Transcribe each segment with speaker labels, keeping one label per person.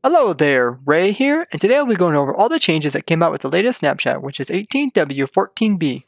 Speaker 1: Hello there, Ray here, and today I'll be going over all the changes that came out with the latest Snapshot, which is 18W14B.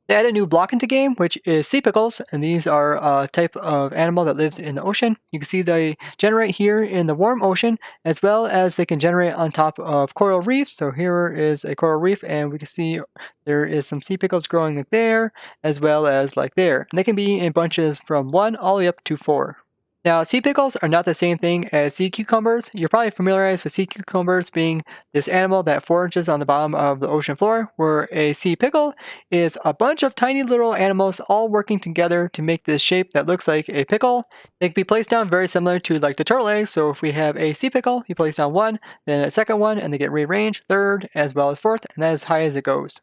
Speaker 1: They added a new block into game, which is sea pickles, and these are a type of animal that lives in the ocean. You can see they generate here in the warm ocean, as well as they can generate on top of coral reefs. So here is a coral reef, and we can see there is some sea pickles growing like there, as well as like there. And they can be in bunches from 1 all the way up to 4. Now, sea pickles are not the same thing as sea cucumbers. You're probably familiarized with sea cucumbers being this animal that forages on the bottom of the ocean floor, where a sea pickle is a bunch of tiny little animals all working together to make this shape that looks like a pickle. They can be placed down very similar to like the turtle eggs. So if we have a sea pickle, you place down one, then a second one, and they get rearranged, third, as well as fourth, and that is as high as it goes.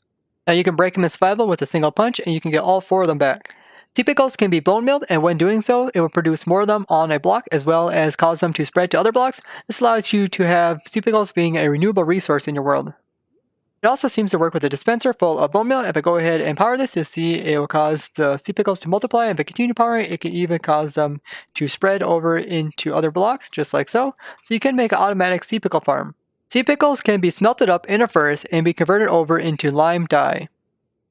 Speaker 1: Now you can break them in survival with a single punch, and you can get all 4 of them back. Sea pickles can be bone milled, and when doing so, it will produce more of them on a block as well as cause them to spread to other blocks. This allows you to have sea pickles being a renewable resource in your world. It also seems to work with a dispenser full of bone meal. If I go ahead and power this, you'll see it will cause the sea pickles to multiply. If I continue powering it, it can even cause them to spread over into other blocks, just like so. So you can make an automatic sea pickle farm. Sea pickles can be smelted up in a furnace and be converted over into lime dye.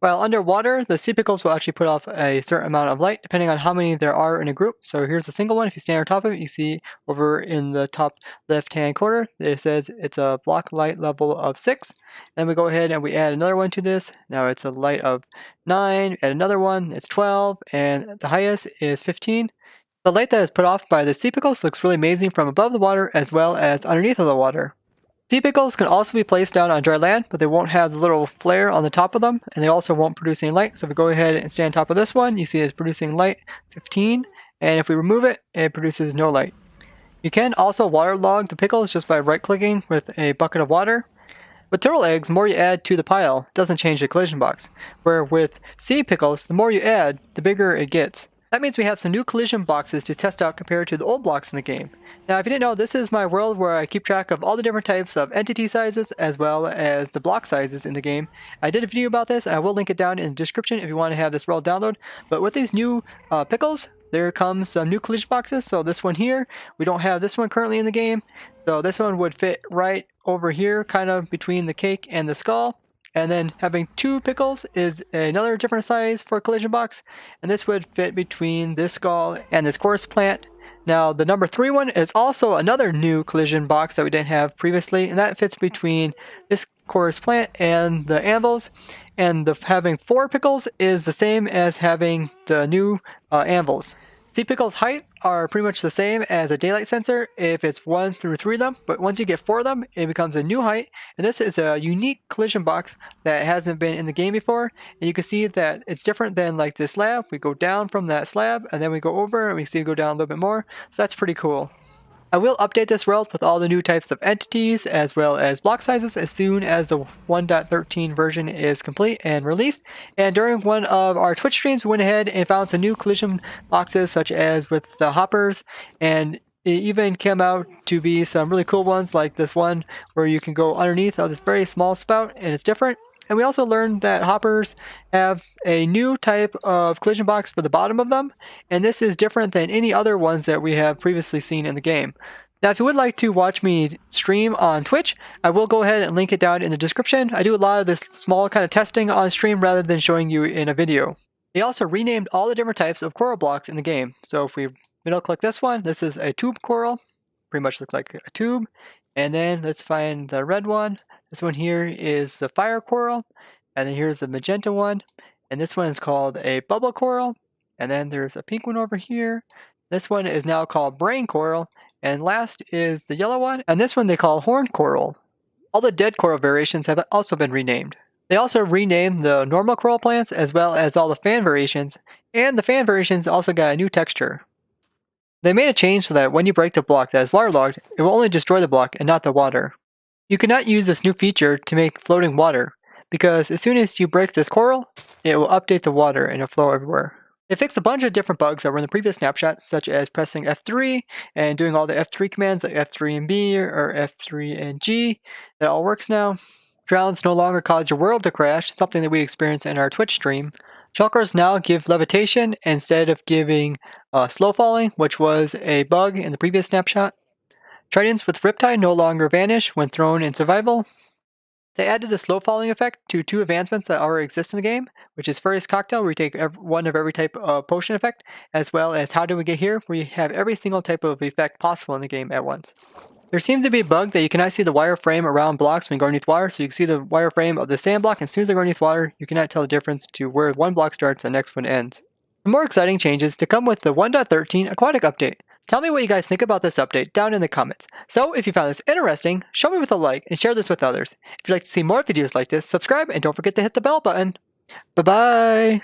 Speaker 1: While underwater, the sea pickles will actually put off a certain amount of light depending on how many there are in a group. So here's a single one. If you stand on top of it, you see over in the top left-hand corner, it says it's a block light level of 6. Then we go ahead and we add another one to this. Now it's a light of 9, add another one, it's 12, and the highest is 15. The light that is put off by the sea pickles looks really amazing from above the water as well as underneath of the water. Sea pickles can also be placed down on dry land, but they won't have the little flare on the top of them, and they also won't produce any light. So if we go ahead and stand on top of this one, you see it's producing light 15, and if we remove it, it produces no light. You can also waterlog the pickles just by right-clicking with a bucket of water. With turtle eggs, the more you add to the pile, it doesn't change the collision box, where with sea pickles, the more you add, the bigger it gets. That means we have some new collision boxes to test out compared to the old blocks in the game. Now, if you didn't know, this is my world where I keep track of all the different types of entity sizes as well as the block sizes in the game. I did a video about this, and I will link it down in the description if you want to have this world download. But with these new pickles, there comes some new collision boxes. So this one here, we don't have this one currently in the game. So this one would fit right over here, kind of between the cake and the skull. And then having 2 pickles is another different size for a collision box. And this would fit between this skull and this chorus plant. Now the number 3 one is also another new collision box that we didn't have previously. And that fits between this chorus plant and the anvils. And having 4 pickles is the same as having the new anvils. Sea pickles' heights are pretty much the same as a daylight sensor if it's 1 through 3 of them, but once you get 4 of them, it becomes a new height, and this is a unique collision box that hasn't been in the game before, and you can see that it's different than like this slab. We go down from that slab, and then we go over, and we see it go down a little bit more, so that's pretty cool. I will update this world with all the new types of entities as well as block sizes as soon as the 1.13 version is complete and released. And during one of our Twitch streams, we went ahead and found some new collision boxes such as with the hoppers, and it even came out to be some really cool ones like this one where you can go underneath of this very small spout and it's different. And we also learned that hoppers have a new type of collision box for the bottom of them, and this is different than any other ones that we have previously seen in the game. Now, if you would like to watch me stream on Twitch, I will go ahead and link it down in the description. I do a lot of this small kind of testing on stream rather than showing you in a video. They also renamed all the different types of coral blocks in the game. So if we middle click this one, this is a tube coral, pretty much looks like a tube. And then let's find the red one. This one here is the fire coral, and then here's the magenta one, and this one is called a bubble coral, and then there's a pink one over here. This one is now called brain coral, and last is the yellow one, and this one they call horn coral. All the dead coral variations have also been renamed. They also renamed the normal coral plants as well as all the fan variations, and the fan variations also got a new texture. They made a change so that when you break the block that is waterlogged, it will only destroy the block and not the water. You cannot use this new feature to make floating water, because as soon as you break this coral, it will update the water and it'll flow everywhere. It fixed a bunch of different bugs that were in the previous snapshot, such as pressing F3 and doing all the F3 commands like F3 and B or F3 and G. That all works now. Drowns no longer cause your world to crash, something that we experienced in our Twitch stream. Shulkers now give levitation instead of giving slow falling, which was a bug in the previous snapshot. Tridents with Riptide no longer vanish when thrown in survival. They added the slow falling effect to 2 advancements that already exist in the game, which is Furious Cocktail, where you take one of every type of potion effect, as well as How Do We Get Here, where you have every single type of effect possible in the game at once. There seems to be a bug that you cannot see the wireframe around blocks when you go underneath water, so you can see the wireframe of the sand block, and as soon as they go underneath water, you cannot tell the difference to where one block starts and the next one ends. The more exciting changes to come with the 1.13 Aquatic Update. Tell me what you guys think about this update down in the comments. So if you found this interesting, show me with a like and share this with others. If you'd like to see more videos like this, subscribe and don't forget to hit the bell button. Bye bye!